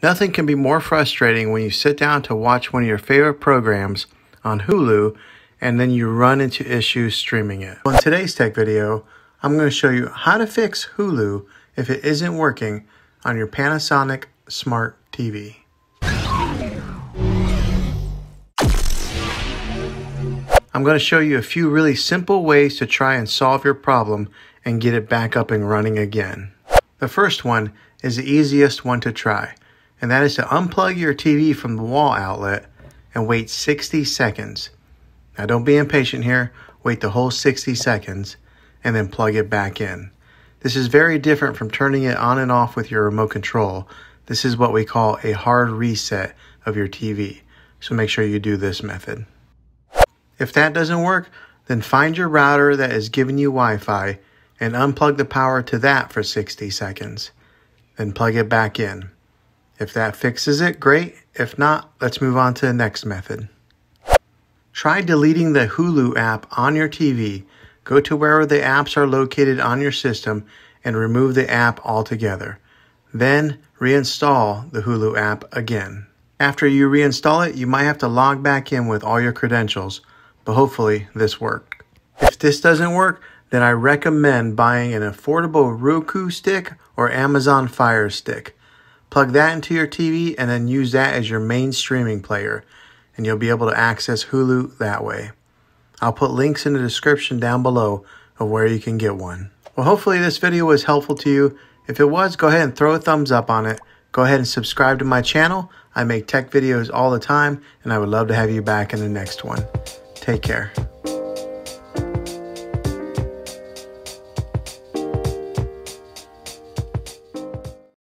Nothing can be more frustrating when you sit down to watch one of your favorite programs on Hulu and then you run into issues streaming it. In today's tech video, I'm going to show you how to fix Hulu if it isn't working on your Panasonic Smart TV. I'm going to show you a few really simple ways to try and solve your problem and get it back up and running again. The first one is the easiest one to try, and that is to unplug your TV from the wall outlet and wait 60 seconds. Now don't be impatient here, wait the whole 60 seconds and then plug it back in. This is very different from turning it on and off with your remote control. This is what we call a hard reset of your TV, so make sure you do this method. If that doesn't work, then find your router that is giving you Wi-Fi and unplug the power to that for 60 seconds. Then plug it back in. If that fixes it, great. If not, let's move on to the next method. Try deleting the Hulu app on your TV. Go to wherever the apps are located on your system and remove the app altogether. Then reinstall the Hulu app again. After you reinstall it, you might have to log back in with all your credentials, but hopefully this worked. If this doesn't work, then I recommend buying an affordable Roku stick or Amazon Fire Stick. Plug that into your TV and then use that as your main streaming player, and you'll be able to access Hulu that way. I'll put links in the description down below of where you can get one. Well, hopefully this video was helpful to you. If it was, go ahead and throw a thumbs up on it. Go ahead and subscribe to my channel. I make tech videos all the time, and I would love to have you back in the next one. Take care.